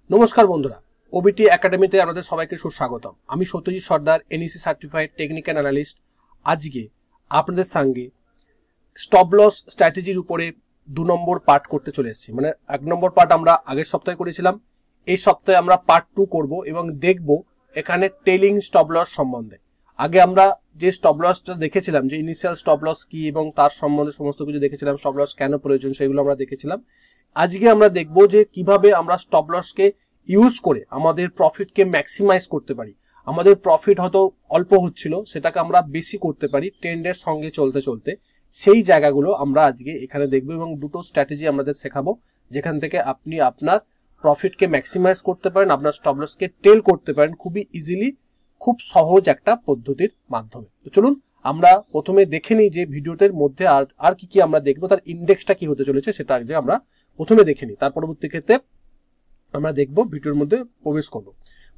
নমস্কার বন্ধুরা, ওবিটি একাডেমিতে আপনাদের সবাইকে সুস্বাগতম। আমি সত্যজিৎ সর্দার, এনইসি সার্টিফাইড টেকনিক্যাল অ্যানালিস্ট। আজকে আপনাদের সঙ্গে স্টপ লস স্ট্র্যাটেজির উপরে 2 নম্বর পার্ট করতে চলে এসেছি। মানে 1 নম্বর পার্ট আমরা আগের সপ্তাহে করেছিলাম, এই সপ্তাহে আমরা পার্ট 2 করব এবং দেখব এখানে টেলিং স্টপ লস সম্বন্ধে। আগে আমরা যে স্টপ লসটা দেখেছিলাম, যে ইনিশিয়াল স্টপ লস কি এবং তার সম্বন্ধে সমস্ত কিছু দেখেছিলাম, স্টপ লস কেন প্রয়োজন সেগুলো আমরা দেখেছিলাম। আজকে আমরা দেখব যে কিভাবে আমরা স্টপ লসকে ইউজ করে আমাদের প্রফিটকে ম্যাক্সিমাইজ করতে পারি। আমাদের প্রফিট হয়তো অল্প হচ্ছিল, সেটাকে আমরা বেশি করতে পারি ট্রেন্ডের সঙ্গে চলতে চলতে। সেই জায়গাগুলো আমরা আজকে এখানে দেখব এবং দুটো স্ট্র্যাটেজি আমাদের শেখাবো, যেখান থেকে আপনি আপনার প্রফিটকে ম্যাক্সিমাইজ করতে পারেন, আপনার স্টপ লসকে টেল করতে পারেন খুবই ইজিলি, খুব সহজ একটা পদ্ধতির মাধ্যমে। তো চলুন আমরা প্রথমে দেখে নিই যে ভিডিওটার মধ্যে আর কি কি আমরা দেখবো, তার ইন্ডেক্সটা কি হতে চলেছে সেটা আগে আমরা প্রথমে দেখে নিই। তার পরবর্তী ক্ষেত্রে আমরা দেখবো, ভিডিওর মধ্যে প্রবেশ করব।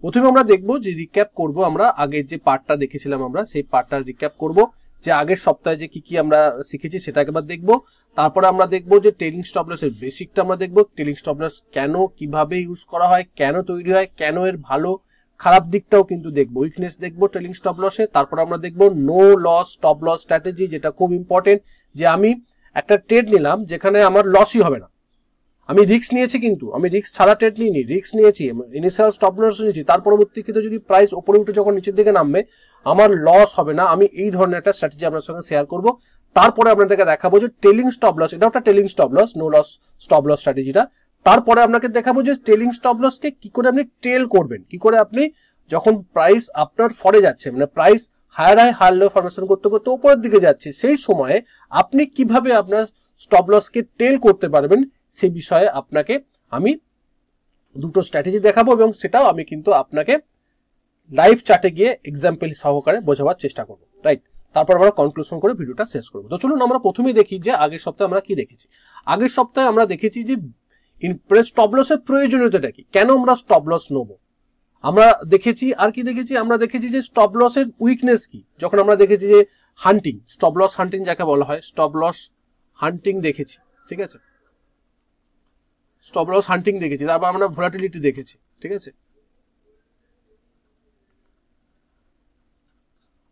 প্রথমে আমরা দেখবো যে রিক্যাপ করব, আমরা আগের যে পার্টটা দেখেছিলাম আমরা সেই পার্টটা রিক্যাপ করব, যে আগের সপ্তাহে যে কি কি আমরা শিখেছি সেটা একবার দেখবো। তারপরে আমরা দেখবো যে টেলিং স্টপ লসের বেসিকটা আমরা দেখবো, টেলিং স্টপ লস কেন, কিভাবে ইউজ করা হয়, কেন তৈরি হয়, কেন এর ভালো খারাপ দিকটাও কিন্তু দেখবো, উইকনেস দেখবো টেলিং স্টপ লসে। তারপর আমরা দেখবো no loss stop loss strategy, যেটা খুব ইম্পর্টেন্ট। যে আমি একটা ট্রেড নিলাম যেখানে আমার লসই হবে না, আমি রিস্ক নিয়েছি, কিন্তু আমি রিস্ক ছাড়া ট্রেড নিইনি, রিস্ক নিয়েছি, ইনিশিয়াল স্টপ লস নিয়েছি, তার পরবর্তীতে যদি প্রাইস উপরে উঠে যখন নিচের দিকে নামবে আমার লস হবে না। আমি এই ধরনের একটা স্ট্র্যাটেজি আপনার সঙ্গে শেয়ার করব। তারপরে আপনাদেরকে দেখাবো যে টেলিং স্টপ লস, এটা একটা telling stop loss, no loss stop loss স্ট্র্যাটেজিটা। তারপরে আপনাকে দেখাবো যে টেলিং স্টপ লসকে কি করে আপনি টেল করবেন, কি করে আপনি যখন প্রাইস আপনার ফরে যাচ্ছে, মানে price higher high higher low formation করতে করতে উপরের দিকে যাচ্ছে, সেই সময়ে আপনি কিভাবে আপনার স্টপ লসকে টেল করতে পারবেন, সেই বিষয়ে আপনাকে আমি দুটো স্ট্র্যাটেজি দেখাবো এবং সেটাও আমি কিন্তু আপনাকে লাইভ চার্টে গিয়ে এক্সাম্পল সহকারে বোঝাবার চেষ্টা করবো, রাইট। তারপর আমরা কনক্লুশন করে ভিডিওটা শেষ করবো। তো চলুন আমরা প্রথমেই দেখি যে আগের সপ্তাহে আমরা কি দেখেছি। আগের সপ্তাহে আমরা দেখেছি যে স্টপ লসের প্রয়োজনীয়তাটা কি, কেন আমরা স্টপ লস নেবো আমরা দেখেছি। আর কি দেখেছি, আমরা দেখেছি যে স্টপ লসের উইকনেস কি, যখন আমরা দেখেছি যে হান্টিং, স্টপ লস হান্টিং যাকে বলা হয়, স্টপ লস হান্টিং দেখেছি, ঠিক আছে, স্টপ লস হান্টিং দেখেছি। তারপর আমরা ভোলাটিলিটি দেখেছি, ঠিক আছে,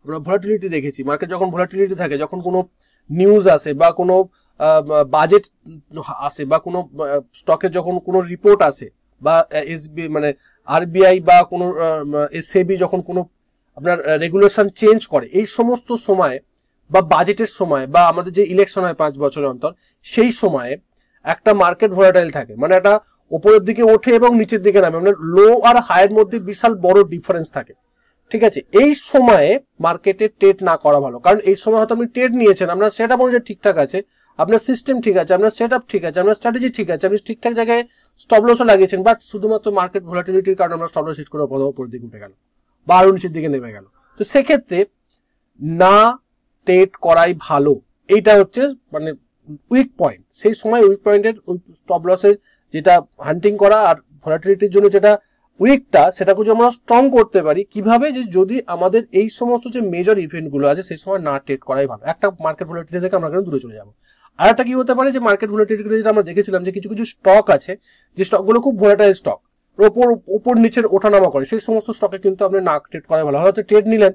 আমরা ভোলাটিলিটি দেখেছি। মার্কেট যখন ভোলাটিলিটি থাকে, যখন কোনো নিউজ আসে বা কোনো বাজেট আসে বা কোনো স্টকের যখন কোনো রিপোর্ট আসে বা এসবি মানে আরবিআই বা কোনো এসএবি যখন কোনো আপনার রেগুলেশন চেঞ্জ করে, এই সমস্ত সময় বা বাজেটের সময় বা আমাদের যে ইলেকশন হয় 5 বছরের অন্তর, সেই সময়ে একটা মার্কেট ভোলাটাইল থাকে, মানে একটা উপরের দিকে ওঠে এবং নিচের দিকে নামে, মানে লো আর হাইয়ের মধ্যে বিশাল বড় ডিফারেন্স থাকে, ঠিক আছে। এই সময়ে মার্কেটে ট্রেড না করা ভালো, কারণ এই সময় হয়তো আপনি ট্রেড নিয়েছেন, আপনার সেট আপ অনুযায়ী ঠিকঠাক আছে, আপনার সিস্টেম ঠিক আছে, আপনার সেট আপ ঠিক আছে, আপনার স্ট্র্যাটেজি ঠিক আছে, আপনি ঠিকঠাক জায়গায় স্টপ লসও লাগিয়েছেন, বাট শুধুমাত্র মার্কেট ভোলাটিলিটির কারণে আমরা স্টপ লস হিট করে উপরের দিকে উঠে গেল বা আরো নিচের দিকে নেমে গেল। তো সেক্ষেত্রে না ট্রেড করাই ভালো, এইটা হচ্ছে মানে উইক পয়েন্ট। সেই সময় উইক পয়েন্টের স্টপ লসের যেটা হান্টিং করা আর ভোলাটিলিটির জন্য যেটা উইকটা, সেটাকে যদি আমরা স্ট্রং করতে পারি কিভাবে, যে যদি আমাদের এই সমস্ত যে মেজর ইভেন্ট গুলো আছে সেই সময় না ট্রেড করাই ভালো, একটা মার্কেট ভোলাটিলিটি থেকে আমরা দূরে চলে যাবো। আর একটা কি হতে পারে, যে মার্কেট ভোলাটিলিটি যেটা আমরা দেখেছিলাম যে কিছু কিছু স্টক আছে যে স্টকগুলো খুব ভোলাটাইল স্টক, উপর নিচের ওঠানামা করে, সেই সমস্ত স্টকে কিন্তু আপনি না ট্রেড করাই ভালো। হয়তো ট্রেড নিলেন,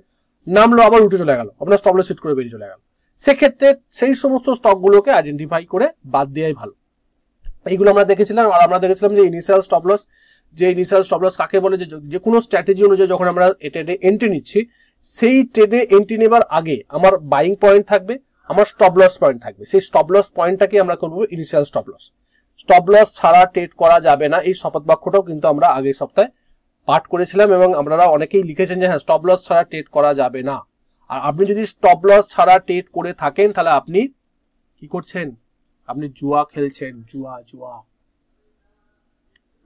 নামলো আবার উঠে চলে গেল, আপনার স্টপ লস হিট করে বেরিয়ে চলে গেল, সেক্ষেত্রে সেই সমস্ত স্টকগুলোকে আইডেন্টিফাই করে বাদ দেওয়াই ভালো। এইগুলো আমরা দেখেছিলাম। আর আমরা দেখেছিলাম যে ইনিশিয়াল স্টপ লস, যে ইনিশিয়াল স্টপ লস কাকে বলে, যে কোনো স্ট্র্যাটেজি অনুযায়ী যখন আমরা ট্রেডে এন্ট্রি নিচ্ছি, সেই ট্রেডে এন্ট্রি নেবার আগে আমার বাইং পয়েন্ট থাকবে, আমার স্টপ লস পয়েন্ট থাকবে, সেই স্টপ লস পয়েন্টটাকে আমরা করবো initial stop loss. Stop loss ছাড়া ট্রেড করা যাবে না, এই শপথ বাক্যটাও কিন্তু আমরা আগের সপ্তাহে পাঠ করেছিলাম এবং আপনারা অনেকেই লিখেছেন যে হ্যাঁ স্টপ লস ছাড়া ট্রেড করা যাবে না। আর আপনি যদি স্টপ লস ছাড়া ট্রেড করে থাকেন, তাহলে আপনি কি করছেন, আপনি জুয়া খেলছেন, জুয়া জুয়া।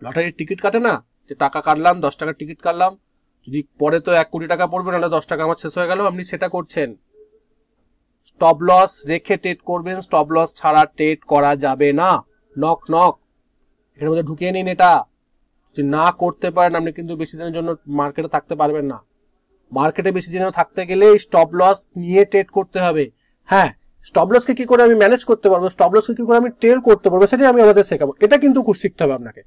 লটারির টিকিট কাটে না, যে টাকা কাটলাম, 10 টাকার টিকিট কাটলাম, যদি পরে তো 1 কোটি টাকা পড়বে, নাহলে 10 টাকা আমার শেষ হয়ে গেল, আপনি সেটা করছেন। স্টপ লস রেখে ট্রেড করবেন, স্টপ লস ছাড়া ট্রেড করা যাবে না। নক নক, এর মধ্যে ঢুকিয়ে নিন এটা। যদি না করতে পারেন আপনি কিন্তু বেশি দিনের জন্য মার্কেটে থাকতে পারবেন না। মার্কেটে বেশি দিনের থাকতে গেলে স্টপ লস নিয়ে ট্রেড করতে হবে। হ্যাঁ, স্টপ লসকে কি করে আমি ম্যানেজ করতে পারবো, স্টপ লসকে কি করে আমি ট্রেল করতে পারবো, সেটাই আমি আমাদের শেখাবো। এটা কিন্তু খুব শিখতে হবে আপনাকে।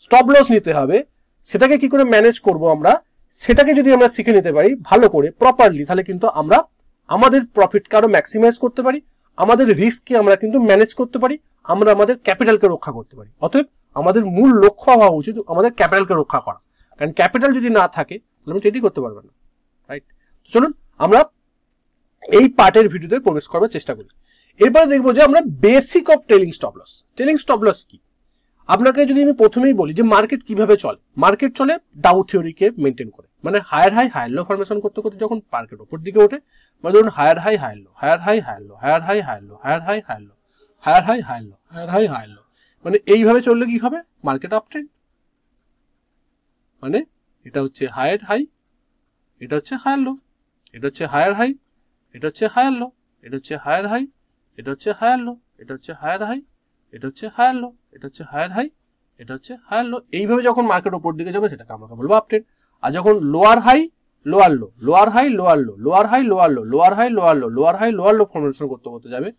স্টপ লস নিতে হবে, সেটাকে কি করে ম্যানেজ করব আমরা, সেটাকে যদি আমরা শিখে নিতে পারি ভালো করে প্রপারলি, তাহলে কিন্তু আমরা আমাদের প্রফিটকে আরো ম্যাক্সিমাইজ করতে পারি, আমাদের রিস্ককে আমরা কিন্তু ম্যানেজ করতে পারি, আমরা আমাদের ক্যাপিটালকে রক্ষা করতে পারি। অতএব আমাদের মূল লক্ষ্য হওয়া উচিত আমাদের ক্যাপিটালকে রক্ষা করা, কারণ ক্যাপিটাল যদি না থাকে তাহলে আমি ট্রেডই করতে পারবো না, রাইট? চলুন আমরা এই পার্টের ভিডিওতে প্রবেশ করার চেষ্টা করি। এরপরে দেখবো যে আমরা basic of trailing stop loss. Trailing stop loss কি, আপনাকে যদি আমি প্রথমেই বলি যে মার্কেট কিভাবে চলে, মার্কেট চলে ডাউ থিওরিকে মেনটেন করে, মানে higher high higher low formation করতে করতে যখন মার্কেট উপর দিকে ওঠে, মানে ধরুন higher high higher low, higher high higher low, higher high higher low, higher high higher low, higher high higher low, higher high higher low, মানে এইভাবে চললে কি হবে, মার্কেট আপ ট্রেন্ড। মানে এটা হচ্ছে হায়ার হাই, এটা হচ্ছে হায়ার লো, এটা হচ্ছে হায়ার হাই, এটা হচ্ছে হায়ার লো, এটা হচ্ছে হায়ার হাই, এটা হচ্ছে হায়ার লো, এটা হচ্ছে হায়ার হাই, এটা হচ্ছে হায়ার লো, এটা হচ্ছে হায়ার হাই, এটা হচ্ছে হায়ার লো। এইভাবে যখন মার্কেট উপর দিকে যাবে সেটাকে আমরা বলবো আপ ট্রেন্ড। আর যখন lower high lower low, lower high lower low, lower high lower low, lower high lower low, lower high lower low formation করতে করতে যাবে,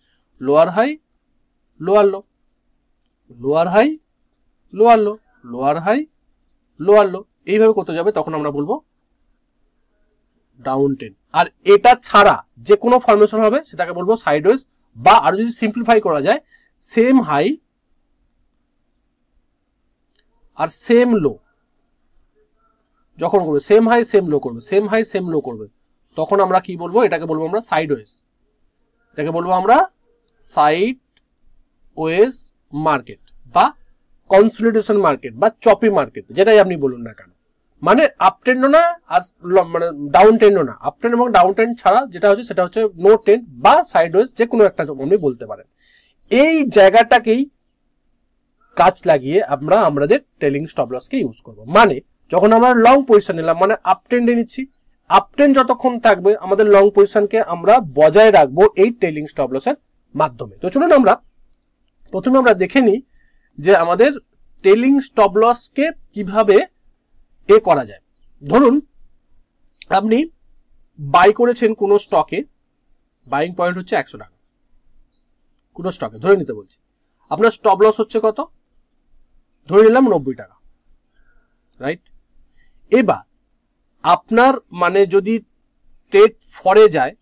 lower high lower low, lower high lower low, lower high lower low, এইভাবে করতে যাবে, তখন আমরা বলবো down trend. আর এটা ছাড়া যে কোনো ফর্মেশন হবে সেটাকে বলবো সাইডওয়েজ, বা আরো যদি সিম্পলিফাই করা যায় সেম হাই আর সেম লো যখন করবে, সেম হাই সেম লো করবে, সেম হাই সেম লো করবে, তখন আমরা কি বলবো, এটাকে বলবো আমরা সাইডওয়েজ, এটাকে বলবো আমরা সাইডওয়েজ মার্কেট বা কনসলিডেশন মার্কেট বা চপি মার্কেট, যেটাই আপনি বলুন না কেন। মানে আপ ট্রেন্ডও না আর মানে ডাউন ট্রেন্ডও না, আপ ট্রেন্ড এবং ডাউন ট্রেন্ড ছাড়া যেটা হচ্ছে সেটা হচ্ছে নো ট্রেন্ড বা সাইডওয়েজ, যে কোনো একটা আপনি বলতে পারেন। এই জায়গাটাকেই কাজ লাগিয়ে আমরা আমাদের ট্রেলিং স্টপ লসকে ইউজ করব। মানে যখন আমরা লং পজিশন নিলাম, মানে আপ ট্রেন্ডে নিচ্ছি, আপ ট্রেন্ড যতক্ষণ থাকবে আমাদের লং পজিশনকে আমরা বজায় রাখবো এই ট্রেলিং স্টপ লসের মাধ্যমে। তো চলুন আমরা প্রথমে আমরা দেখে নিই যে আমাদের ট্রেলিং স্টপ লসকে কিভাবে এ করা যায়। ধরুন আপনি বাই করেছেন কোনো স্টকে, বাইং পয়েন্ট হচ্ছে 100 টাকা, কোনো স্টকে ধরে নিতে বলছি, আপনার স্টপ লস হচ্ছে কত, ধরে নিলাম 90 টাকা, রাইট? এবার আপনার মানে যদি ট্রেড ফরে যায়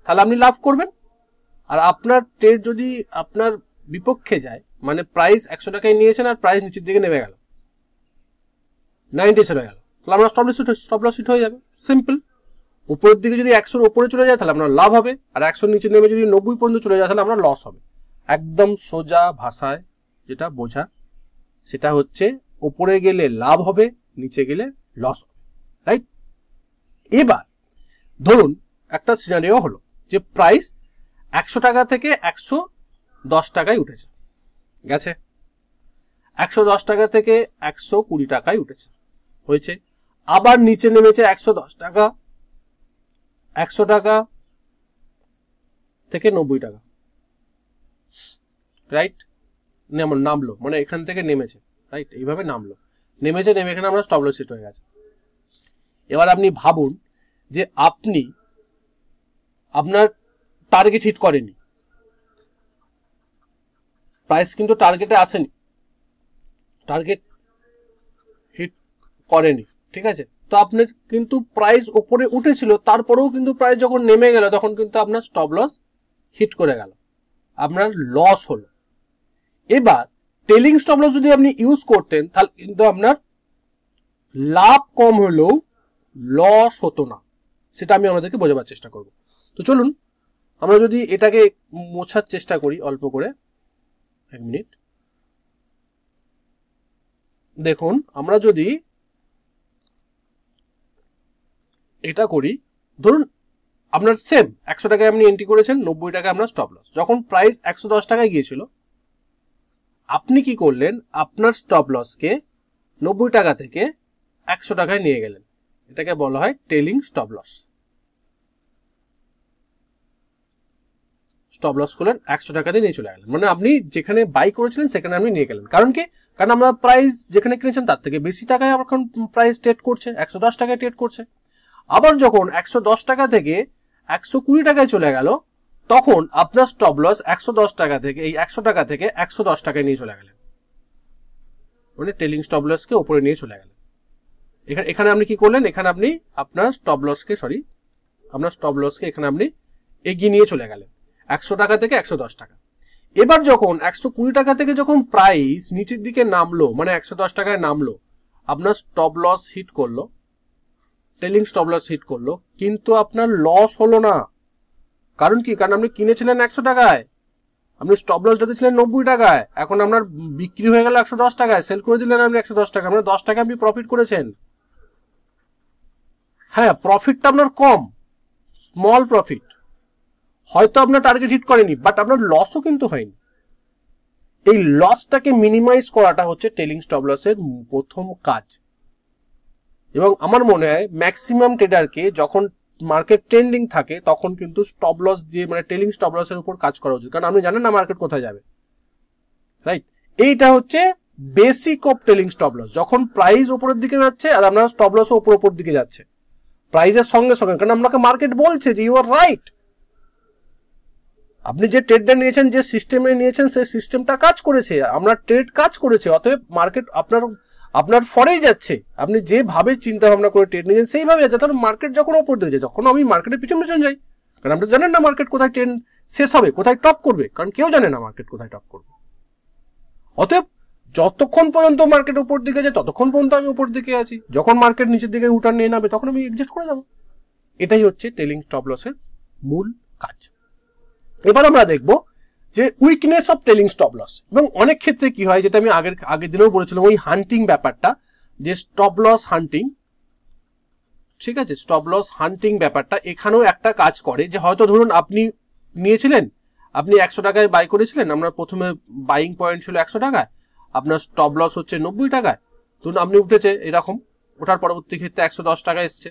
তাহলে আপনি লাভ করবেন, আর আপনার ট্রেড যদি আপনার বিপক্ষে যায়, মানে প্রাইস 100 টাকায় নিয়েছেন আর প্রাইস নিচের দিকে নেমে গেল, 90 চলে গেল, তাহলে আপনার স্টপ লস হিট হয়ে যাবে, সিম্পল। উপরের দিকে যদি 100 উপরে চলে যায় তাহলে আপনার লাভ হবে, আর 100 নিচে নেমে যদি 90 পর্যন্ত চলে যায় তাহলে আপনার লস হবে। একদম সোজা ভাষায় যেটা বোঝা সেটা হচ্ছে উপরে গেলে লাভ হবে, নিচে গেলে লস হবে, রাইট? এবার ধরুন একটা সিনারিও হলো যে প্রাইস 100 টাকা থেকে 110 টাকায় উঠেছে, গেছে 110 টাকা থেকে 120 টাকায় উঠেছে, হয়েছে, আবার নিচে নেমেছে 110 টাকা, 100 টাকা থেকে 90 টাকা, রাইট? নামলো, মানে এখান থেকে নেমেছে, রাইট? এইভাবে নামলো, নেমেছে, নেমে এখানে আমরা স্টপ লস হিট হয়ে গেছে। এবার আপনি ভাবুন যে আপনি আপনার টার্গেট হিট করেনি, প্রাইস কিন্তু টার্গেটে আসেনি, টার্গেট হিট করেনি, ঠিক আছে? তো আপনার কিন্তু প্রাইস উপরে উঠেছিল, তারপরেও কিন্তু প্রাইস যখন নেমে গেল তখন কিন্তু আপনার স্টপ লস হিট করে গেল, আপনার লস হলো। এবার ট্রেলিং স্টপ লস যদি আপনি ইউজ করতেন তাহলে কিন্তু আপনার লাভ কম হলেও লস হতো না, সেটা আমি আমাদেরকে বোঝাবার চেষ্টা করব। তো চলুন আমরা যদি এটাকে মোছার চেষ্টা করি অল্প করে, এক মিনিট দেখুন, আমরা যদি এটা করি, ধরুন আপনার সেম 100 টাকায় আপনি এন্ট্রি করেছেন, 90 টাকায় আপনার স্টপ লস, যখন প্রাইস 110 টাকায় গিয়েছিল আপনি কি করলেন, আপনার স্টপ লসকে 90 টাকা থেকে 100 টাকায় নিয়ে গেলেন, এটাকে বলা হয় trailing stop loss. Stop loss করলেন 100 টাকা দিয়ে নিয়ে চলে গেলেন, মানে আপনি যেখানে বাই করেছিলেন সেখানে আপনি নিয়ে গেলেন। কারণ কি, কারণ আমরা প্রাইস যেখানে কিনেছেন তার থেকে বেশি টাকায় এখন প্রাইস ট্রেড করছে, 110 টাকায় ট্রেড করছে। আবার যখন 110 টাকা থেকে 120 টাকায় চলে গেল তখন আপনার স্টপ লস 110 টাকা থেকে, এই 100 টাকা থেকে 110 টাকায় নিয়ে চলে গেলেন, মানে ট্রেলিং স্টপ লসকে উপরে নিয়ে চলে গেলেন, এখানে আপনি কি করলেন, এখানে আপনি আপনার স্টপ লসকে এখানে আপনি এগিয়ে নিয়ে চলে গেলেন 100 টাকা থেকে 110 টাকা। এবার যখন 120 টাকা থেকে যখন প্রাইস নিচের দিকে নামলো, মানে 110 টাকায় নামলো, আপনার স্টপ লস হিট করলো, ট্রেলিং স্টপ লস হিট করলো, কিন্তু আপনার লস হলো না। কারণ কি? কারণ আপনি কিনেছিলেন 100 টাকায়, আপনি স্টপ লস রেখেছিলেন 90 টাকায়, এখন আপনার বিক্রি হয়ে গেল 110 টাকায়, সেল করে দিলেন আপনি 110 টাকা, মানে 10 টাকা আপনি প্রফিট করেছেন। হ্যাঁ, প্রফিটটা আপনার কম, স্মল প্রফিট, হয়তো আপনার টার্গেট হিট করেনি, বাট আপনার লসও কিন্তু হয়নি। এই লসটাকে মিনিমাইজ করাটা হচ্ছে ট্রেলিং স্টপ লসের প্রথম কাজ। এবং আমার মনে হয় ম্যাক্সিমাম ট্রেডারকে যখন মার্কেট ট্রেন্ডিং থাকে তখন কিন্তু স্টপ লস দিয়ে, মানে ট্রেলিং স্টপ লসের উপর কাজ করা উচিত, কারণ আপনি জানেন না মার্কেট কোথায় যাবে, রাইট? এইটা হচ্ছে basic of trailing stop loss. যখন প্রাইস উপরের দিকে যাচ্ছে আর আপনার স্টপ লসও উপর দিকে যাচ্ছে প্রাইসের সঙ্গে সঙ্গে, কারণ আপনাকে মার্কেট বলছে যে ইউ আর রাইট, আপনি যে ট্রেডটা নিয়েছেন, যে সিস্টেমে নিয়েছেন, সেই সিস্টেমটা কাজ করেছে, আপনার ট্রেড কাজ করেছে, অতএব মার্কেট আপনার ফরেই যাচ্ছে। আপনি যেভাবে চিন্তা ভাবনা করে ট্রেড নিয়েছেন সেইভাবে যাচ্ছে। তাহলে মার্কেট যখন ওপর দিকে যায়, যখন আমি মার্কেটের পিছন যাই, কারণ আপনি জানেন না মার্কেট কোথায় ট্রেন্ড শেষ হবে, কোথায় টপ করবে, কারণ কেউ জানে না মার্কেট কোথায় টপ করবে। অতএব যতক্ষণ পর্যন্ত মার্কেট উপর দিকে যায় ততক্ষণ পর্যন্ত আমি উপর দিকে আছি, যখন মার্কেট নিচের দিকে উঠান নিয়ে নামবে তখন আমি এক্সিট করে যাবো। এটাই হচ্ছে ট্রেলিং স্টপ লসের মূল কাজ। এবার আমরা দেখবো যে weakness of trailing stop loss. এবং অনেক ক্ষেত্রে কি হয়, যেটা আমি আগের দিনেও বলেছিলাম, ওই হান্টিং ব্যাপারটা, যে স্টপ লস হান্টিং, ঠিক আছে, স্টপ লস হান্টিং ব্যাপারটা এখানেও একটা কাজ করে। যে হয়তো ধরুন আপনি নিয়েছিলেন, আপনি 100 টাকায় বাই করেছিলেন, আপনার প্রথমে বাইং পয়েন্ট ছিল 100 টাকায়, আপনার স্টপ লস হচ্ছে 90 টাকায়, ধরুন আপনি উঠেছে এরকম, ওঠার পরবর্তী ক্ষেত্রে 110 টাকা এসছে,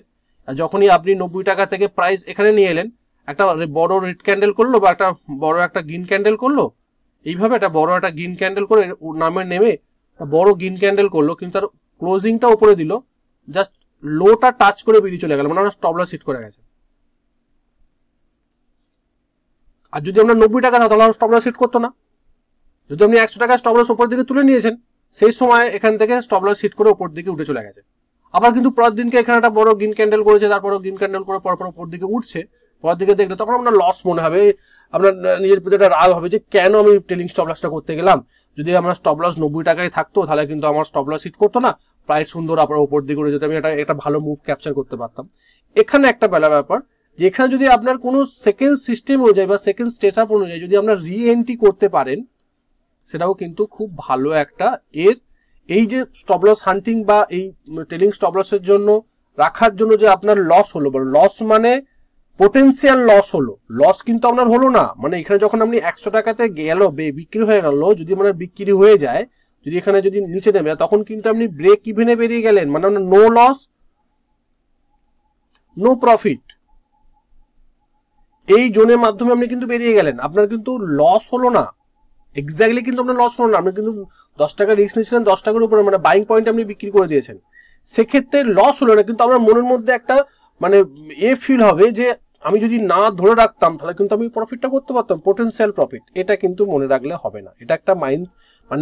আর যখনই আপনি 90 টাকা থেকে প্রাইস এখানে নিয়ে এলেন, একটা বড় রেড ক্যান্ডেল করলো বা একটা বড় একটা গ্রিন ক্যান্ডেল করলো, এইভাবে একটা বড় একটা গ্রিন ক্যান্ডেল করে নেমে বড় গ্রিন ক্যান্ডেল করলো, কিন্তু তার ক্লোজিংটা উপরে দিল, জাস্ট লোটা টাচ করে বেরিয়ে চলে গেল, মানে আমরা স্টপ লস হিট করে গেছে। আর যদি আমরা 90 টাকা তাহলে স্টপ লস হিট করতো না। যদি আপনি 100 টাকা স্টপ লস উপর দিকে তুলে নিয়েছেন, সেই সময় এখান থেকে স্টপ লস হিট করে উপর দিকে উঠে চলে গেছে। আবার কিন্তু পরের দিনকে এখানে একটা বড় গ্রিন ক্যান্ডেল করেছে, তারপর গ্রিন ক্যান্ডেল করে পরপর উপর দিকে উঠছে, পরের দিকে দেখলে তখন আপনার লস মনে হবে, আপনার নিজের প্রতি একটা রাগ হবে যে কেন আমি ট্রেলিং স্টপ লসটা করতে গেলাম, যদি আমার স্টপ লস 90 টাকায় থাকতো তাহলে কিন্তু আমার স্টপ লস হিট করতো না, প্রায় সুন্দর আপনার উপর দিকে উঠে যেতে, আমি একটা ভালো মুভ ক্যাপচার করতে পারতাম। এখানে একটা ব্যাপার যে এখানে যদি আপনার কোনো সেকেন্ড সিস্টেম অনুযায়ী বা সেকেন্ড স্টেটআপ অনুযায়ী যদি আপনার রি এন্ট্রি করতে পারেন, সেটাও কিন্তু খুব ভালো একটা এই যে স্টপ লস হান্টিং বা এই ট্রেলিং স্টপ লসের জন্য রাখার জন্য যে আপনার লস হলো, লস মানে পোটেন্সিয়াল লস হলো, লস কিন্তু আপনার হলো না, মানে এখানে যখন আপনি 100 টাকাতে গেল বিক্রি হয়ে গেল, যদি আপনার বিক্রি হয়ে যায়, যদি এখানে যদি নিচে নেমে তখন কিন্তু আপনি ব্রেক ইভেনে বেরিয়ে গেলেন, মানে আপনার নো লস নো প্রফিট, এই জোনের মাধ্যমে আপনি কিন্তু বেরিয়ে গেলেন, আপনার কিন্তু লস হলো না, এক্স্যাক্টলি কিন্তু আপনার লস হলো না, আপনি কিন্তু 10 টাকা রিস্ক নিয়েছিলেন, 10 টাকার উপরে মানে বাইং পয়েন্ট আপনি বিক্রি করে দিয়েছেন, সেক্ষেত্রে লস হলো না, কিন্তু আপনার মনের মধ্যে একটা মানে ফিল হবে যে আমি যদি না ধরে রাখতাম তাহলে কিন্তু আমি প্রফিটটা করতে পারতাম, পোটেনশিয়াল প্রফিট। এটা কিন্তু মনে রাখলে হবে না, এটা একটা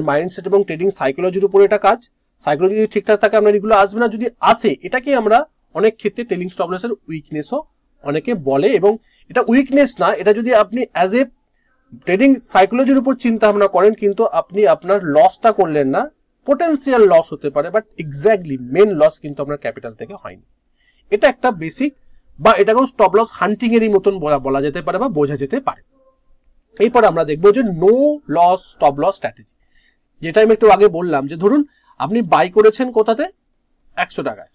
মাইন্ডসেট এবং ট্রেডিং সাইকোলজির উপর এটা কাজ। সাইকোলজি যদি ঠিকঠাক থাকে আপনার এগুলো আসবে না, যদি আসে এটাকে আমরা অনেক ক্ষেত্রে ট্রেলিং স্টপ লসের উইকনেসও অনেকে বলে, এবং এটা উইকনেস না, এটা যদি আপনি অ্যাজ এ ট্রেডিং সাইকোলজির উপর চিন্তা ভাবনা করেন, কিন্তু আপনি আপনার লসটা করলেন না, পোটেনশিয়াল লস হতে পারে, বাট এক্স্যাক্টলি মেন লস কিন্তু আপনার ক্যাপিটাল থেকে হয়নি। এটা একটা বেসিক, বা এটাকেও স্টপ লস হান্টিং এরই মতন বলা যেতে পারে বা বোঝা যেতে পারে। এরপর আমরা দেখবো যে no loss stop loss strategy, যেটা আমি একটু আগে বললাম, যে ধরুন আপনি বাই করেছেন কোথাতে 100 টাকায়,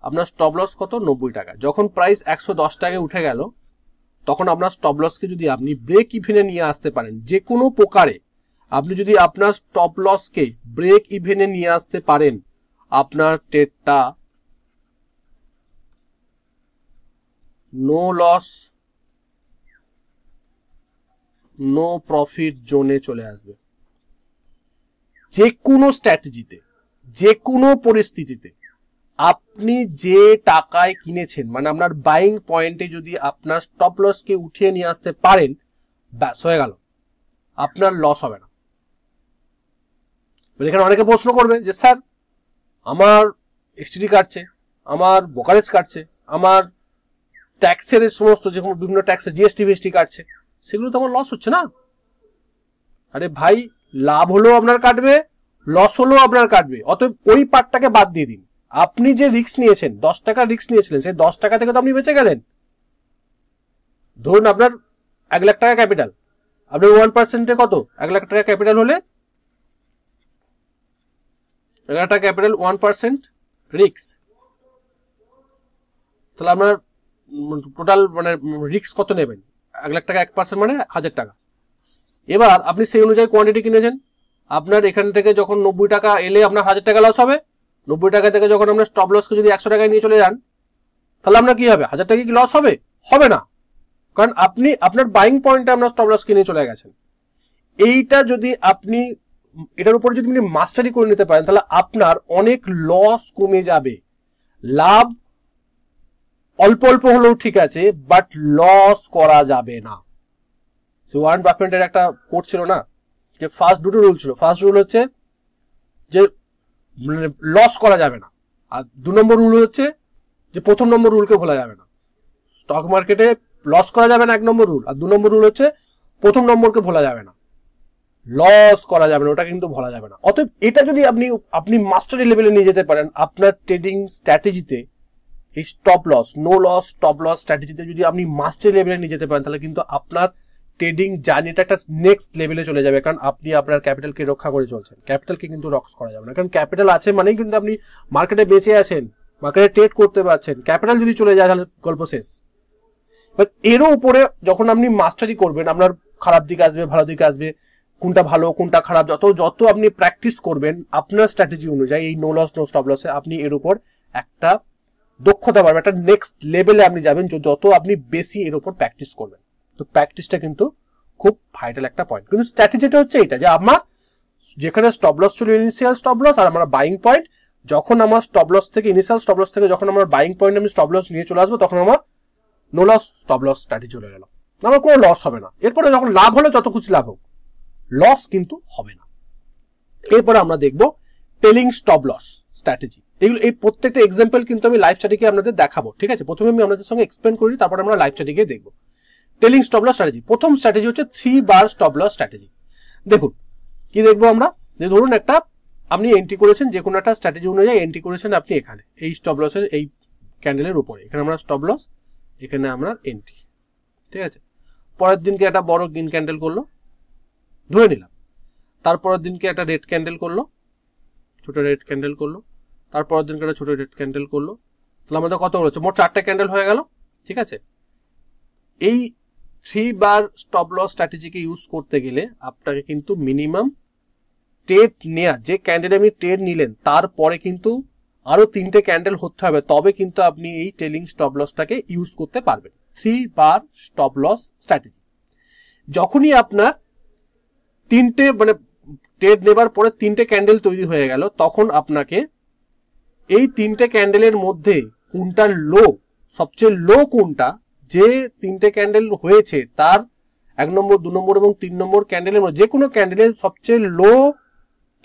আপনার স্টপ লস কত 90 টাকা, যখন প্রাইস 110 টাকায় উঠে গেল তখন আপনার স্টপ লসকে যদি আপনি ব্রেক ইভেনে নিয়ে আসতে পারেন, যে কোনো প্রকারে আপনি যদি আপনার স্টপ লসকে ব্রেক ইভেনে নিয়ে আসতে পারেন, আপনার ট্রেডটা নো লস নো প্রফিট জোনে চলে আসবে। যে কোনো স্ট্র্যাটেজিতে, যে কোনো পরিস্থিতিতে আপনি যে টাকায় কিনেছেন, মানে আপনার বাইং পয়েন্টে যদি আপনার স্টপ লসকে উঠিয়ে নিয়ে আসতে পারেন, ব্যাস হয়ে গেল, আপনার লস হবে না। এখানে অনেকে প্রশ্ন করবে যে স্যার আমার এসটিডি কাটছে, আমার ব্রোকারেজ কাটছে, আমার ট্যাক্সের সমস্ত যে বিভিন্ন ট্যাক্সের জিএসটি ভিএসটি কাটছে, সেগুলো তো আমার লস হচ্ছে না। আরে ভাই, লাভ হলেও আপনার কাটবে, লস হলেও আপনার কাটবে, অতএব ওই পার্টটাকে বাদ দিয়ে দিন। আপনি যে রিস্ক নিয়েছেন, 10 টাকা রিস্ক নিয়েছিলেন, সেই 10 টাকা থেকে তো আপনি বেঁচে গেলেন। ধরুন আপনার 1 লাখ টাকা ক্যাপিটাল, আপনার 1% কত? 1 লাখ টাকা ক্যাপিটাল হলে 1 লাখ টাকা ক্যাপিটাল 1% রিস্ক, তাহলে আপনার টোটাল মানে রিস্ক কত নেবেন? 1 লাখ টাকা 1% মানে 1000 টাকা। এবার আপনি সেই অনুযায়ী কোয়ান্টিটি কিনেছেন, আপনার এখান থেকে যখন 90 টাকা এলে আপনার 1000 টাকা লস হবে। 90 টাকা থেকে যখন আপনার স্টপ লসকে যদি 100 টাকায় নিয়ে চলে যান, তাহলে আপনার কি হবে? 1000 টাকা কি লস হবে? হবে না, কারণ আপনি আপনার বাইং পয়েন্টে আপনার স্টপ লস কিনে চলে গেছেন। এইটা যদি আপনি এটার উপর যদি আপনি মাস্টারি করে নিতে পারেন, তাহলে আপনার অনেক লস কমে যাবে। লাভ অল্প অল্প হলেও ঠিক আছে, বাট লস করা যাবে না। ওয়ারেন বাফেটের একটা কোট ছিল না, যে ফার্স্ট দুটো রুল ছিল। ফার্স্ট রুল হচ্ছে যে লস করা যাবে না, আর 2 নম্বর রুল হচ্ছে যে প্রথম নম্বর রুলকে ভোলা যাবে না। স্টক মার্কেটে লস করা যাবে না 1 নম্বর রুল, আর 2 নম্বর রুল হচ্ছে প্রথম নম্বরকে ভোলা যাবে না, লস করা যাবে না, ওটা কিন্তু ভোলা যাবে না। অতএব এটা যদি আপনি মাস্টারি লেভেলে নিয়ে যেতে পারেন আপনার ট্রেডিং স্ট্র্যাটেজিতে, এই stop loss, no loss stop loss স্ট্র্যাটেজিতে যদি আপনি মাস্টারি লেভেলে নিয়ে যেতে পারেন, তাহলে কিন্তু আপনার ট্রেডিং জার্নিটা একটা নেক্সট লেভেলে চলে যাবে। কারণ আপনি আপনার ক্যাপিটালকে রক্ষা করে চলছেন, ক্যাপিটালকে কিন্তু রক্স করা যাবে না। কারণ ক্যাপিটাল আছে মানেই কিন্তু আপনি মার্কেটে বেঁচে আছেন, মার্কেটে ট্রেড করতে পারছেন। ক্যাপিটাল যদি চলে যায় তাহলে গল্প শেষ। বাট এরও উপরে যখন আপনি মাস্টারি করবেন, আপনার খারাপ দিক আসবে, ভালো দিক আসবে, কোনটা ভালো কোনটা খারাপ, যত আপনি প্র্যাকটিস করবেন আপনার স্ট্র্যাটেজি অনুযায়ী এই নো লস নো স্টপ লসে, আপনি এর উপর একটা দক্ষতা পাবেন, একটা নেক্সট লেভেলে আপনি যাবেন যত আপনি বেশি এর উপর প্র্যাকটিস করবেন। তো প্র্যাকটিসটা কিন্তু খুব ভাইটাল একটা পয়েন্ট। কিন্তু স্ট্র্যাটেজিটা হচ্ছে এটা, যে আমার যেখানে স্টপ লস ছিল ইনিশিয়াল স্টপ লস আর আমার বাইং পয়েন্ট, যখন আমার স্টপ লস থেকে ইনিশিয়াল স্টপ লস থেকে যখন আমার বাইং পয়েন্ট আমি স্টপ লস নিয়ে চলে আসবো, তখন আমার no loss stop loss strategy চলে গেল, আমার কোনো লস হবে না। এরপরে যখন লাভ হলে যত কিছু লাভ হোক, লস কিন্তু হবে না। এরপরে আমরা দেখবো টেলিং স্টপ লস স্ট্র্যাটেজি। এগুলো এই প্রত্যেকটা এক্সাম্পল কিন্তু আমি লাইভ স্টাডিকে আপনাদের দেখাবো, ঠিক আছে? প্রথমে আমি আপনাদের সঙ্গে এক্সপ্লেন করি, তারপরে আমরা লাইভ স্টাডিকে দেখবো। টেলিং স্টপ লস স্ট্র্যাটেজি, প্রথম স্ট্র্যাটেজি হচ্ছে 3 বার স্টপ লস স্ট্র্যাটেজি। দেখুন কি দেখবো আমরা, যে ধরুন একটা আপনি এন্ট্রি করেছেন, যে কোনো একটা স্ট্র্যাটেজি অনুযায়ী এন্ট্রি করেছেন আপনি এখানে এই স্টপ লসের এই ক্যান্ডেলের উপরে, এখানে আমরা স্টপ লস, এখানে আমরা এন্ট্রি, ঠিক আছে? পরের দিনকে একটা বড় গ্রিন ক্যান্ডেল করলো, ধরে নিলাম। তারপরের দিনকে একটা রেড ক্যান্ডেল করলো, ছোট রেড ক্যান্ডেল করলো, তারপরের দিনকে একটা ছোট রেড ক্যান্ডেল করলো, তাহলে আমাদের কত হচ্ছে? মোট 4টে ক্যান্ডেল হয়ে গেল, ঠিক আছে? এই 3 বার স্টপ লস স্ট্র্যাটেজিকে ইউজ করতে গেলে আপনাকে কিন্তু মিনিমাম ট্রেড নেওয়া, যে ক্যান্ডেল আপনি ট্রেড নিলেন তারপরে কিন্তু আরো 3টে ক্যান্ডেল হতে হবে, তবে কিন্তু আপনি এই টেলিং স্টপ লসটাকে ইউজ করতে পারবেন। 3 বার স্টপ লস স্ট্র্যাটেজি, যখনই আপনার 3টে মানে ট্রেড নেবার পরে 3টে ক্যান্ডেল তৈরি হয়ে গেল, তখন আপনাকে এই 3টে ক্যান্ডেলের মধ্যে কোনটা লো, সবচেয়ে লো কোনটা, যে 3টে ক্যান্ডেল হয়েছে তার 1 নম্বর 2 নম্বর এবং 3 নম্বর ক্যান্ডেলের মধ্যে যে কোনো ক্যান্ডেলের সবচেয়ে লো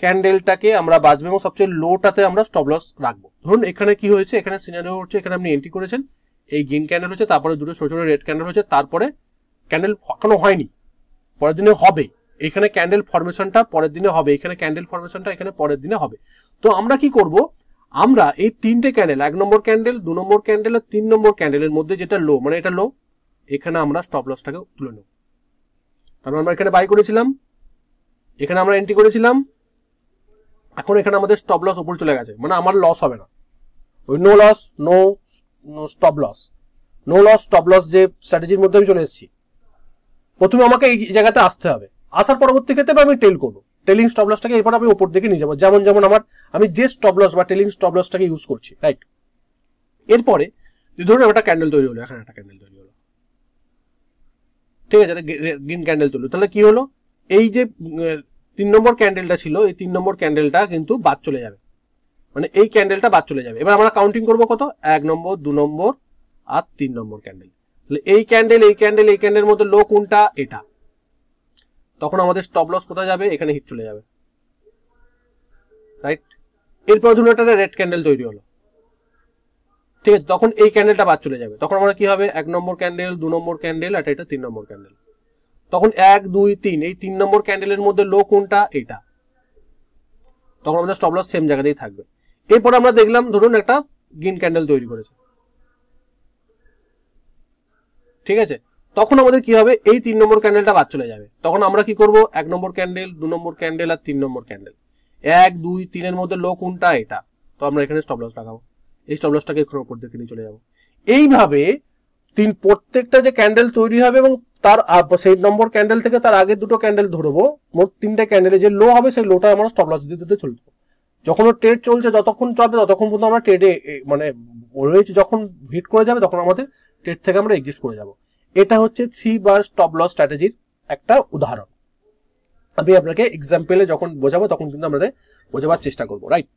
ক্যান্ডেলটাকে আমরা বাঁচবো এবং সবচেয়ে লোটাতে আমরা স্টপ লস রাখবো। ধরুন এখানে কি হয়েছে, এখানে সিনারিও হচ্ছে, এখানে আপনি এন্ট্রি করেছেন, এই গ্রিন ক্যান্ডেল হচ্ছে, তারপরে দুটো ছোট ছোট রেড ক্যান্ডেল হচ্ছে, তারপরে ক্যান্ডেল এখনো হয়নি, পরের দিনে হবে। এখানে ক্যান্ডেল ফরমেশনটা পরের দিনে হবে, এখানে ক্যান্ডেল ফরমেশনটা এখানে পরের দিনে হবে। তো আমরা কি করব, আমরা এই 3টে ক্যান্ডেল, 1 নম্বর ক্যান্ডেল 2 নম্বর ক্যান্ডেল আর 3 নম্বর ক্যান্ডেলের মধ্যে যেটা লো, মানে এটা লো, এখানে আমরা স্টপ লসটাকে তুলে নেব। তারপর আমরা এখানে বাই করেছিলাম, এখানে আমরা এন্ট্রি করেছিলাম, এখন এখানে আমাদের স্টপ লস উপরে চলে গেছে, মানে আমার লস হবে না। ওই no loss no stop loss, no loss stop loss যে স্ট্র্যাটেজির মধ্যে আমি চলে এসেছি, প্রথমে আমাকে এই জায়গাতে আসতে হবে, আসার পরবর্তী ক্ষেত্রে আমি টেল করবো, টেলিং স্টপ লসটাকে এরপর আমি উপর দিকে নিয়ে যাবো, যেমন যেমন আমি যে স্টপ লস বা টেলিং স্টপ লসটাকে ইউজ করছি, রাইট? এরপরে ধরুন একটা ক্যান্ডেল তৈরি হলো, এখানে একটা ক্যান্ডেল তৈরি হলো, ঠিক আছে, গ্রিন ক্যান্ডেল তৈরি, তাহলে কি হলো, এই যে 3 নম্বর ক্যান্ডেলটা ছিল, এই 3 নম্বর ক্যান্ডেলটা কিন্তু বাদ চলে যাবে, মানে এই ক্যান্ডেলটা বাদ চলে যাবে। এবার আমরা কাউন্টিং করবো কত, 1 নম্বর 2 নম্বর আর 3 নম্বর ক্যান্ডেল, তাহলে এই ক্যান্ডেল এই ক্যান্ডেল এই ক্যান্ডেলের মধ্যে লো কোনটা, এটা, তখন আমাদের স্টপ লস কোথায় যাবে, এখানে হিট চলে যাবে, রাইট? এরপর ধরুন একটা রেড ক্যান্ডেল তৈরি হলো, ঠিক আছে, তখন এই ক্যান্ডেলটা বাদ চলে যাবে। তখন আমরা কি হবে, 1 নম্বর ক্যান্ডেল, 2 নম্বর ক্যান্ডেল, আর এটা 3 নম্বর ক্যান্ডেল। তখন 1 2 3 এই 3 নম্বর ক্যান্ডেলের মধ্যে লো কোনটা, এটা। তখন আমাদের স্টপ লস সেম জায়গাতেই থাকবে। এরপর আমরা দেখলাম ধরুন একটা গ্রিন ক্যান্ডেল তৈরি করেছে, ঠিক আছে, তখন আমাদের কি হবে, এই 3 নম্বর ক্যান্ডেলটা বাদ চলে যাবে। তখন আমরা কি করব, 1 নম্বর ক্যান্ডেল, 2 নম্বর ক্যান্ডেল আর 3 নম্বর ক্যান্ডেল, 1 2 3 এর মধ্যে লো কোনটা, এটা। তো আমরা এখানে স্টপ লস লাগাবো, এই স্টপ লসটাকে এখানে উপর দিকে নিয়ে চলে যাবো। এইভাবে প্রত্যেকটা যে ক্যান্ডেল তৈরি হবে এবং তার সেই নম্বর ক্যান্ডেল থেকে তার আগের দুটো ক্যান্ডেল ধরবো, মোট 3টে ক্যান্ডেলে যে লো হবে সেই লোটা আমরা স্টপ লস দিতে চলবো। যখন ট্রেড চলছে, যতক্ষণ চলবে ততক্ষণ পর্যন্ত আমরা ট্রেডে মানে রয়েছে, যখন হিট করে যাবে তখন আমাদের ট্রেড থেকে আমরা এক্সিস্ট করে যাব। এটা হচ্ছে 3 বার স্টপ লস স্ট্র্যাটেজির একটা উদাহরণ। আমি আপনাকে এক্সাম্পলে যখন বোঝাবো তখন কিন্তু আমাদের বোঝাবার চেষ্টা করবো, রাইট।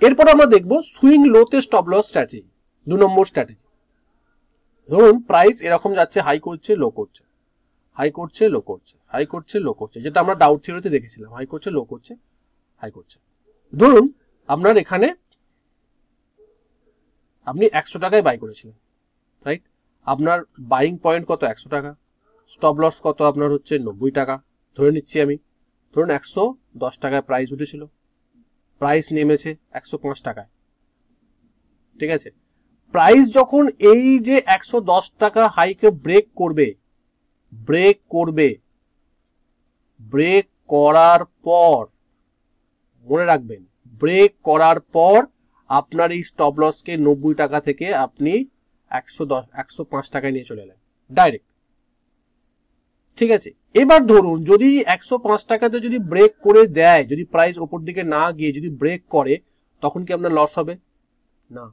এরপর আমরা দেখবো সুইং লোতে স্টপ লস স্ট্র্যাটেজি, 2 নম্বর স্ট্র্যাটেজি। ধরুন প্রাইস এরকম যাচ্ছে, হাই করছে, লো করছে, হাই করছে, লো করছে, হাই করছে, লো করছে, যেটা আমরা ডাউট থিওরিতে দেখেছিলাম, হাই করছে, লো করছে, হাই করছে। ধরুন আপনার এখানে আপনি 100 টাকায় বাই করেছিলেন, রাইট। আপনার বাইং পয়েন্ট কত, 100 টাকা। স্টপ লস কত আপনার হচ্ছে 90 টাকা ধরে নিচ্ছি আমি। ধরুন 110 টাকায় প্রাইস উঠেছিল, প্রাইস নেমেছে 105 টাকায়, ঠিক আছে। প্রাইস যখন এই যে 110 টাকা হাইকে ব্রেক করবে, ব্রেক করার পর মনে রাখবেন, ব্রেক করার পর আপনার এই স্টপ লসকে 90 টাকা থেকে আপনি 105 টাকায় নিয়ে চলে এলেন ডাইরেক্ট, ঠিক আছে। এবার ধরুন যদি 105 টাকাতে যদি ব্রেক করে দেয়, যদি প্রাইস ওপর দিকে না গিয়ে যদি ব্রেক করে, তখন কি আপনার লস হবে? না,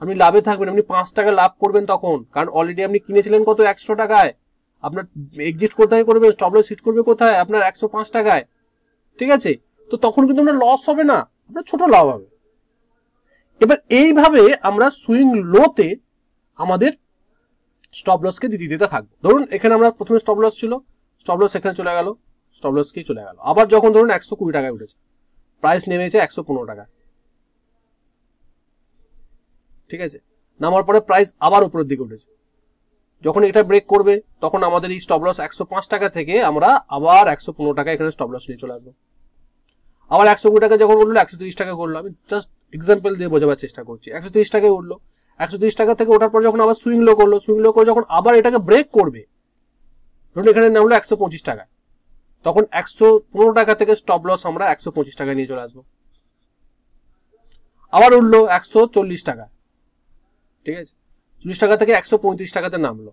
আপনি লাভে থাকবেন, আপনি 5 টাকা লাভ করবেন তখন, কারণ অলরেডি আপনি কিনেছিলেন কত, 100 টাকায়। আপনার এক্সিট কোথায় করবে, স্টপ লস হিট করবে কোথায়, আপনার 105 টাকায়, ঠিক আছে। তো তখন কিন্তু আপনার লস হবে না, আপনার ছোট লাভ হবে। এবার এইভাবে আমরা সুইং লোতে আমাদের স্টপ লসকে দিতে থাকবো। ধরুন এখানে আমরা প্রথমে স্টপ লস ছিল, স্টপ লস এখানে চলে গেল, স্টপ লসকেই চলে গেল। আবার যখন ধরুন 120 টাকায় উঠেছে, প্রাইস নেমেছে 115 টাকা, ঠিক আছে। নামার পরে প্রাইস আবার উপরের দিকে উঠেছে, যখন এটা ব্রেক করবে তখন আমাদের এই স্টপ লস 105 টাকা থেকে আমরা আবার 115 টাকা এখানে স্টপ লস নিয়ে চলে আসবো। আবার 120 টাকা যখন উঠলো 130 টাকা করলো, আমি জাস্ট এক্সাম্পল দিয়ে বোঝাবার চেষ্টা করছি। 130 টাকায় উঠলো, 130 টাকা থেকে ওঠার পর যখন আবার সুইং লো করলো, সুইং লো করে যখন আবার এটাকে ব্রেক করবে, ধরুন এখানে নামলো 125 টাকায়, তখন 115 টাকা থেকে স্টপ লস আমরা 125 টাকায় নিয়ে চলে আসবো। আবার উঠলো 140 টাকা, ঠিক আছে, 40 টাকা থেকে 135 টাকাতে নামলো।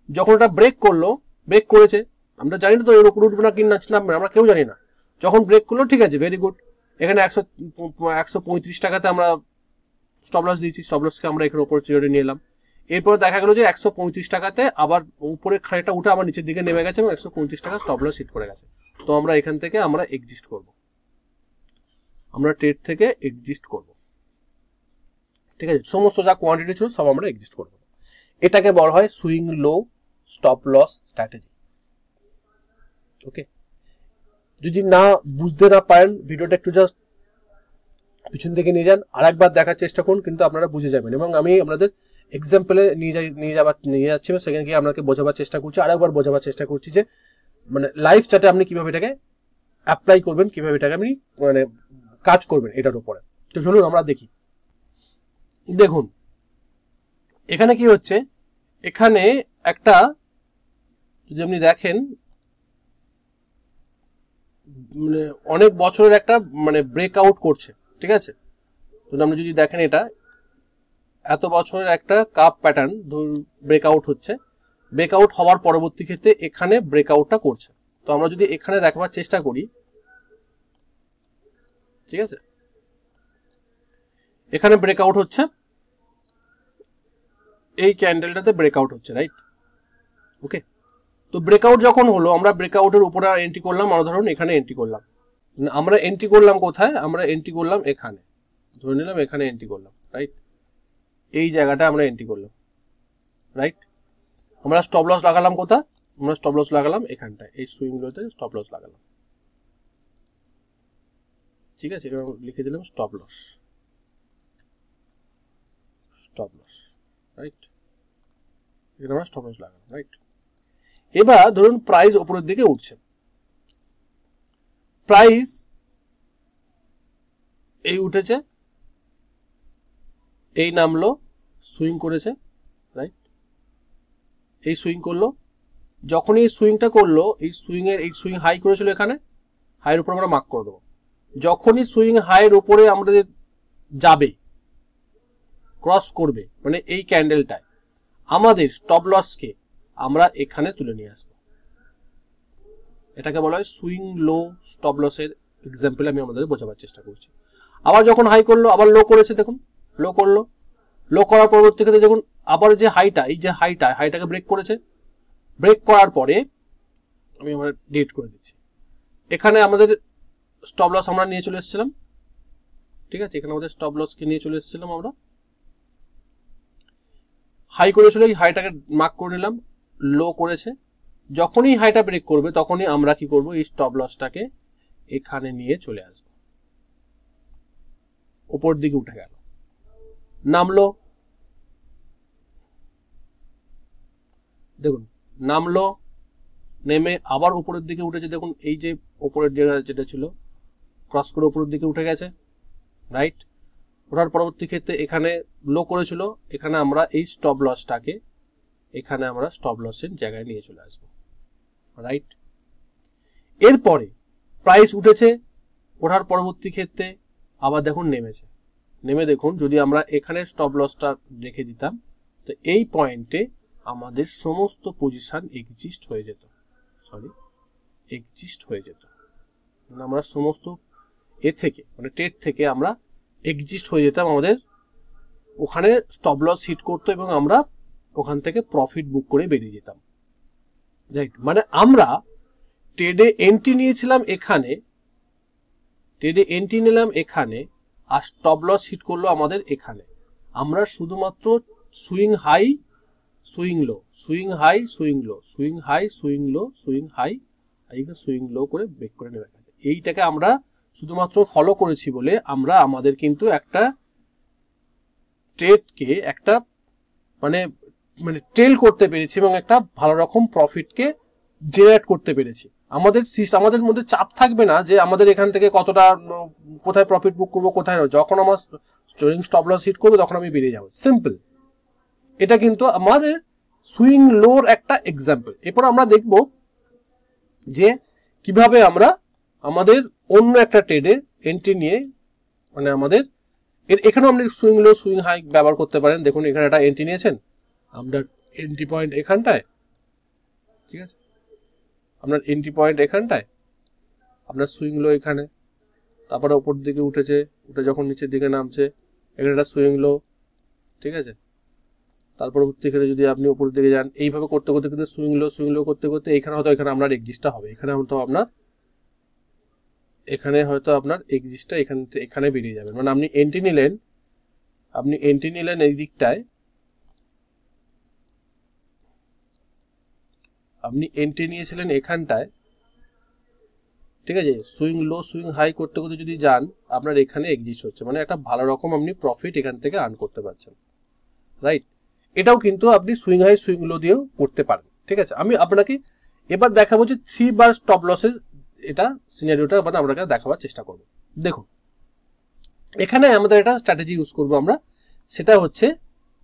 যখন এটা ব্রেক করলো, ব্রেক করেছে, আমরা জানি না তো এর উপর উঠবে না কি নামবে, আমরা কেউ জানি না। যখন ব্রেক করলো, ঠিক আছে, ভেরি গুড, এখানে 135 টাকাতে আমরা স্টপ লস দিয়েছি, স্টপ লসকে আমরা এখানে উপরে চিরে নিয়ে এলাম। এরপরে দেখা গেল যে 135 টাকাতে আবার উপরে খানিকটা উঠে আবার নিচের দিকে নেমে গেছে এবং 135 টাকা স্টপ লস হিট করে গেছে। তো আমরা এখান থেকে আমরা এক্সিস্ট করব, আমরা ট্রেড থেকে এক্সিস্ট করব, ঠিক আছে। সমস্ত যা কোয়ান্টিটি ছিল সব আমরা এক্সিস্ট করব। এটাকে বলা হয় swing low stop loss strategy. Okay, যদি না বুঝতে না পারেন ভিডিওটা একটু জাস্ট পিছন থেকে নিয়ে যান, আরেকবার দেখার চেষ্টা করুন, কিন্তু আপনারা বুঝে যাবেন। এবং আমি আপনাদের এক্সাম্পলে নিয়ে যাচ্ছি, সেখানে গিয়ে আপনাকে বোঝাবার চেষ্টা করছি, আরেকবার বোঝাবার চেষ্টা করছি যে মানে লাইফ চার্টে আপনি কিভাবে এটাকে অ্যাপ্লাই করবেন, কিভাবে এটাকে আপনি মানে কাজ করবেন এটার উপরে। তো চলুন আমরা দেখি। দেখুন এখানে কি হচ্ছে, এখানে একটা যদি আপনি দেখেন মানে অনেক বছরের একটা মানে ব্রেকআউট করছে, ঠিক আছে। তো আপনি যদি দেখেন এটা এত বছরের একটা কাপ প্যাটার্ন ব্রেকআউট হচ্ছে, ব্রেকআউট হওয়ার পরবর্তী ক্ষেত্রে এখানে ব্রেকআউটটা করছে। তো আমরা যদি এখানে দেখাবার চেষ্টা করি, ঠিক আছে, এখানে ব্রেকআউট হচ্ছে, এই ক্যান্ডেলটাতে ব্রেকআউট হচ্ছে, রাইট। ওকে, তো ব্রেকআউট যখন হলো, আমরা ব্রেকআউটের উপরে এন্ট্রি করলাম, আমরা ধরুন এখানে এন্ট্রি করলাম, আমরা এন্ট্রি করলাম কোথায়, আমরা এন্ট্রি করলাম এখানে, ধরে নিলাম এখানে এন্ট্রি করলাম, রাইট। এই জায়গাটা আমরা এন্ট্রি করলাম, রাইট। আমরা স্টপ লস লাগালাম কোথায়, আমরা স্টপ লস লাগালাম এখানটায়, এই সুইংগুলোতে স্টপ লস লাগালাম, ঠিক আছে। লিখে দিলাম stop loss, stop loss, right? এখানে আমরা স্টপ লস লাগালাম, রাইট? এবার ধরুন প্রাইস উপরের দিকে উঠছে, প্রাইস এই উঠেছে, এই নামলো, সুইং করেছে, রাইট? এই সুইং করলো, যখনই এই সুইংটা করলো, এই সুইং হাই করেছিল, এখানে হাইয়ের উপর আমরা মার্ক করে দেবো। যখনই সুইং হাইয়ের উপরে আমাদের যাবে, ক্রস করবে, মানে এই ক্যান্ডেলটায়, আমাদের স্টপ লসকে আমরা এখানে তুলে নিয়ে আসবো। এটাকে বলা হয় সুইং লো স্টপ লসের এক্সাম্পল আমি আমাদের বোঝাবার চেষ্টা করছি। আবার যখন হাই করলো, আবার লো করেছে, দেখুন লো করলো, লো করার পরবর্তী ক্ষেত্রে দেখুন আবার যে হাইটা, এই যে হাইটাকে ব্রেক করেছে, ব্রেক করার পরে আমি আমার ডিলিট করে দিচ্ছি। এখানে আমাদের স্টপ লস আমরা নিয়ে চলে এসেছিলাম, ঠিক আছে? এখানে আমাদের স্টপ লসকে নিয়ে চলে এসেছিলাম আমরা, হাই করেছিল, এই হাইটাকে মার্ক করে নিলাম, লো করেছে, যখনই হাইটা ব্রেক করবে তখনই আমরা কি করব, এই স্টপ লসটাকে এখানে নিয়ে চলে আসব। উপর দিকে উঠে গেল, নামলো, দেখুন নামলো, নেমে আবার উপরের দিকে উঠেছে, দেখুন এই যে উপরের যেটা ছিল ক্রস করে উপরের দিকে উঠে গেছে, রাইট? ওঠার পরবর্তী ক্ষেত্রে এখানে লো করেছিল, এখানে আমরা এই স্টপ লসটাকে এখানে আমরা স্টপ লসের জায়গায় নিয়ে চলে আসবো, রাইট? এরপরে প্রাইস উঠেছে, ওঠার পরবর্তী ক্ষেত্রে আবার দেখুন নেমেছে, নেমে দেখুন যদি আমরা এখানে স্টপ লসটা রেখে দিতাম, তো এই পয়েন্টে আমাদের সমস্ত পজিশন এক্সিস্ট হয়ে যেত, আমরা সমস্ত থেকে মানে ট্রেড থেকে আমরা এক্সিস্ট হয়ে যেতাম, আমাদের ওখানে স্টপ লস হিট করতো এবং আমরা ওখান থেকে প্রফিট বুক করে বেরিয়ে যেতাম, রাইট? মানে আমরা ট্রেডে এন্ট্রি নিয়েছিলাম এখানে, নিলাম এখানে, আর স্টপ লস হিট করলো আমাদের এখানে। আমরা শুধুমাত্র swing high, swing low, swing high, swing low, swing high, swing low, swing high, swing low করে ব্রেক করে নেওয়া গেছে। এইটাকে আমরা শুধুমাত্র ফলো করেছি বলে আমরা আমাদের কিন্তু একটা ট্রেডকে একটা মানে ট্রেল করতে পেরেছি এবং একটা ভালো রকম প্রফিটকে জেনারেট করতে পেরেছি। আমাদের মধ্যে চাপ থাকবে না যে আমাদের এখান থেকে কতটা, কোথায় প্রফিট বুক করবো, কোথায়, যখন আমার স্টপ লস হিট করবো তখন আমি বেরিয়ে যাবো, সিম্পল। এটা কিন্তু আমাদের সুইং লোর একটা এক্সাম্পল। এরপর আমরা দেখব যে কিভাবে আমরা আমাদের অন্য একটা ট্রেডে এন্ট্রি নিয়ে, মানে আমাদের এখানেও আপনি সুইং লো সুইং হাই ব্যবহার করতে পারেন। দেখুন এখানে একটা এন্ট্রি নিয়েছেন, আপনার এন্ট্রি পয়েন্ট এখানটায়, ঠিক আছে? আপনার এন্ট্রি পয়েন্ট এখানটায়, আপনার সুইং লো এখানে, তারপরে উপর দিকে উঠেছে, উঠে যখন নিচের দিকে নামছে, এখানে একটা সুইং লো, ঠিক আছে? তার পরবর্তী ক্ষেত্রে যদি আপনি উপরের দিকে যান, এইভাবে করতে করতে কিন্তু সুইং লো করতে করতে এখানে হয়তো এখানে আপনার এক্সিস্টটা হবে, এখানে হয়তো আপনার এক্সিস্টটা এখানে বেরিয়ে যাবেন। মানে আপনি এন্ট্রি নিলেন এই দিকটায়, আপনি এন্ট্রি নিয়েছিলেন এখানটায়, ঠিক আছে? সুইং লো সুইং হাই করতে করতে যদি যান, আপনার এখানে এক্সিস্ট হচ্ছে, মানে একটা ভালো রকম আপনি প্রফিট এখান থেকে আর্ন করতে পারছেন, রাইট? এটাও কিন্তু আপনি সুইং হাই সুইং লো দিয়েও করতে পারেন, ঠিক আছে? আমি আপনাকে এবার দেখাবো যে 3 বার স্টপ লসের এটা সিনারিওটা মানে আপনাকে দেখাবার চেষ্টা করব। দেখুন এখানে আমাদের একটা স্ট্র্যাটেজি ইউজ করব আমরা, সেটা হচ্ছে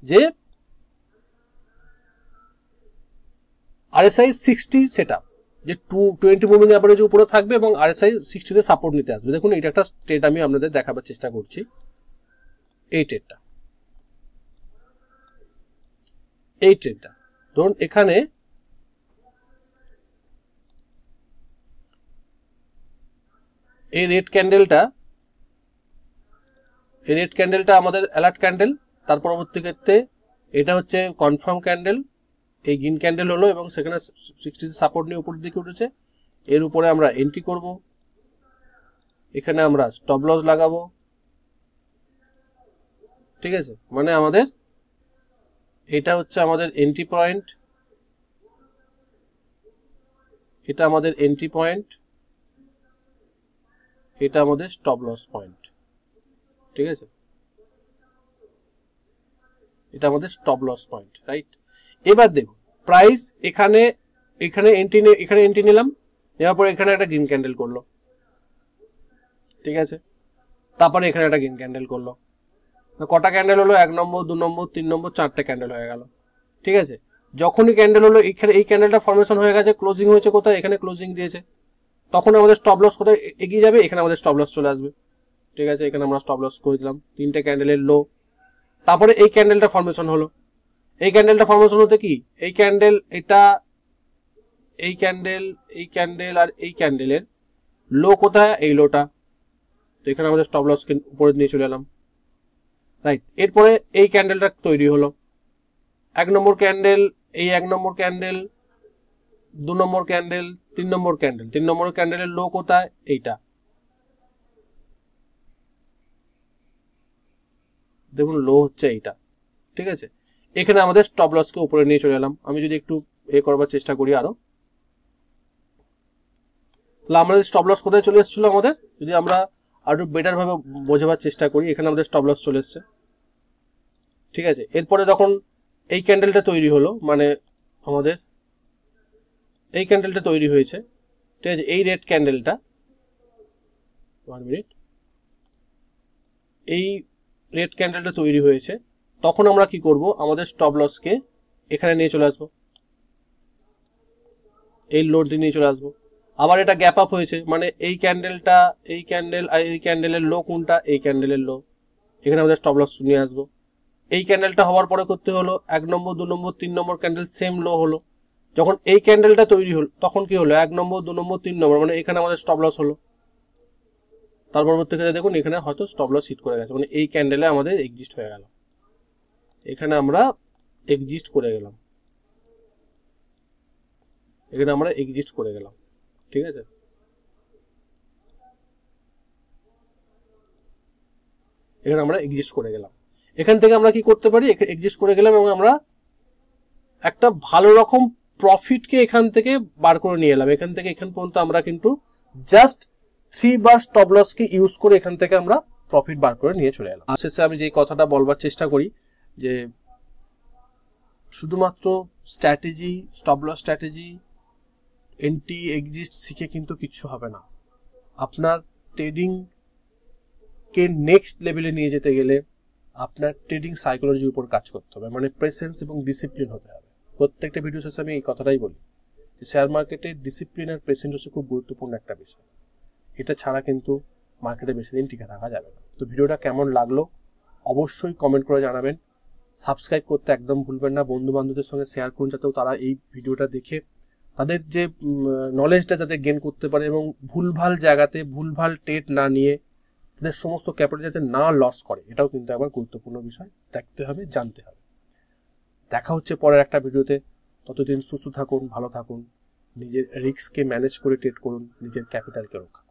যে RSI 60 সেটআপ, যে 220 মুভিং অ্যাভারেজ উপরে থাকবে এবং RSI 60 তে সাপোর্ট নিতে আসবে। দেখুন এটা একটা ট্রেড আমি আপনাদের দেখাবার চেষ্টা করছি, এই ট্রেডটা ধরুন এখানে এই রেড ক্যান্ডেলটা আমাদের অ্যালার্ট ক্যান্ডেল, তার পরবর্তী ক্ষেত্রে এটা হচ্ছে কনফার্ম ক্যান্ডেল, এই গ্রিন ক্যান্ডেল হলো এবং সেখানে 60 সাপোর্ট নিয়ে উপরের দিকে উঠেছে। এর উপরে আমরা এন্ট্রি করব, এখানে আমরা স্টপ লস লাগাবো, ঠিক আছে? মানে আমাদের এটা হচ্ছে আমাদের এন্ট্রি পয়েন্ট, এটা আমাদের এন্ট্রি পয়েন্ট, এটা আমাদের স্টপ লস পয়েন্ট, ঠিক আছে? এটা আমাদের স্টপ লস পয়েন্ট, রাইট? এবার দেখুন প্রাইস এখানে এন্ট্রি নিলাম, নেওয়ার পরে এখানে একটা গ্রিন ক্যান্ডেল করলো, ঠিক আছে? তারপরে এখানে একটা গ্রিন ক্যান্ডেল করলো, কটা ক্যান্ডেল হলো? 1 নম্বর, 2 নম্বর, 3 নম্বর, 4টে ক্যান্ডেল হয়ে গেল, ঠিক আছে? যখনই ক্যান্ডেল হলো এখানে এই ক্যান্ডেলটা ফর্মেশন হয়ে গেছে, ক্লোজিং হয়েছে কোথায়? এখানে ক্লোজিং দিয়েছে, তখন আমাদের স্টপ লস কোথায় এগিয়ে যাবে? এখানে আমাদের স্টপ লস চলে আসবে, ঠিক আছে? এখানে আমরা স্টপ লস করে দিলাম 3টে ক্যান্ডেলের লো। তারপরে এই ক্যান্ডেলটা ফর্মেশন হলো, এই ক্যান্ডেলটা ফর্মেশন হতে কি এই ক্যান্ডেল, এটা এই ক্যান্ডেল আর এই ক্যান্ডেলের লো কোথায়? এই লোটা, তো এখানে আমাদের স্টপ লস উপরে নিয়ে চলে এলাম, রাইট? এরপরে এই ক্যান্ডেলটা তৈরি হলো, 1 নম্বর ক্যান্ডেল, এই 1 নম্বর ক্যান্ডেল, 2 নম্বর ক্যান্ডেল, 3 নম্বর ক্যান্ডেল, 3 নম্বর ক্যান্ডেলের লো কোথায়? এইটা, দেখুন লো হচ্ছে এইটা, ঠিক আছে? এখানে আমাদের স্টপ লসকে উপরে নিয়ে চলে এলাম। আমি যদি একটু করবার চেষ্টা করি আরো, তাহলে আমাদের স্টপ লস কোথায় চলে এসেছিল আমাদের, যদি আমরা আরো বেটার ভাবে বোঝাবার চেষ্টা করি, এখানে আমাদের স্টপ লস চলে এসছে, ঠিক আছে? এরপরে যখন এই ক্যান্ডেলটা তৈরি হলো, মানে আমাদের এই ক্যান্ডেলটা তৈরি হয়েছে, ঠিক আছে? এই রেড ক্যান্ডেলটা, 1 মিনিট, এই রেড ক্যান্ডেলটা তৈরি হয়েছে, তখন আমরা কি করব? আমাদের স্টপ লসকে এখানে নিয়ে চলে আসবো, এই লোড দিয়ে নিয়ে চলে আসবো। আবার এটা গ্যাপ আপ হয়েছে, মানে এই ক্যান্ডেলটা, এই ক্যান্ডেল আর এই ক্যান্ডেলের লো কোনটা? এই ক্যান্ডেলের লো, এখানে আমাদের স্টপ লস নিয়ে আসবো। এই ক্যান্ডেলটা হওয়ার পরে করতে হলো 1 নম্বর, 2 নম্বর, 3 নম্বর ক্যান্ডেল সেম লো হলো, যখন এই ক্যান্ডেলটা তৈরি হলো তখন কি হলো? 1 নম্বর, 2 নম্বর, 3 নম্বর, মানে এখানে আমাদের স্টপ লস হলো। তার পরবর্তী ক্ষেত্রে দেখুন এখানে হয়তো স্টপ লস হিট করে গেছে, মানে এই ক্যান্ডেলে আমাদের এক্সিস্ট হয়ে গেল, এখানে আমরা এক্সিস্ট করে গেলাম, এখানে আমরা এক্সিস্ট করে গেলাম, ঠিক আছে? এখানে আমরা এক্সিস্ট করে গেলাম। এখান থেকে আমরা কি করতে পারি? এক্সিস্ট করে গেলাম এবং আমরা একটা ভালো রকম প্রফিটকে এখান থেকে বার করে নিয়ে এলাম। এখান থেকে এখান পর্যন্ত আমরা কিন্তু জাস্ট 3 বার স্টপ লসকে ইউজ করে এখান থেকে আমরা প্রফিট বার করে নিয়ে চলে এলাম। শেষে আমি যে কথাটা বলবার চেষ্টা করি যে শুধুমাত্র strategy, stop loss strategy, entry exist শিখে কিন্তু কিচ্ছু হবে না। আপনার ট্রেডিং কে নেক্সট লেভেলে নিয়ে যেতে গেলে আপনার ট্রেডিং সাইকোলজির উপর কাজ করতে হবে, মানে প্রেসেন্স এবং ডিসিপ্লিন হতে হবে। প্রত্যেকটা ভিডিও শেষে আমি এই কথাটাই বলি যে শেয়ার মার্কেটে ডিসিপ্লিন আর প্রেসেন্স হচ্ছে খুব গুরুত্বপূর্ণ একটা বিষয়। এটা ছাড়া কিন্তু মার্কেটে বেশি দিন টিকে থাকা যাবে না। তো ভিডিওটা কেমন লাগলো অবশ্যই কমেন্ট করে জানাবেন। সাবস্ক্রাইব করতে একদম ভুলবেন না। বন্ধু বান্ধবদের সঙ্গে শেয়ার করুন যাতেও তারা এই ভিডিওটা দেখে তাদের যে নলেজটা যাতে গেইন করতে পারে এবং ভুলভাল জায়গাতে ভুলভাল ট্রেড না নিয়ে তাদের সমস্ত ক্যাপিটাল যাতে না লস করে, এটাও কিন্তু আবার গুরুত্বপূর্ণ বিষয়। দেখতে হবে, জানতে হবে। দেখা হচ্ছে পরের একটা ভিডিওতে। ততদিন সুস্থ থাকুন, ভালো থাকুন, নিজের রিস্ককে ম্যানেজ করে ট্রেড করুন, নিজের ক্যাপিটালকে রক্ষা।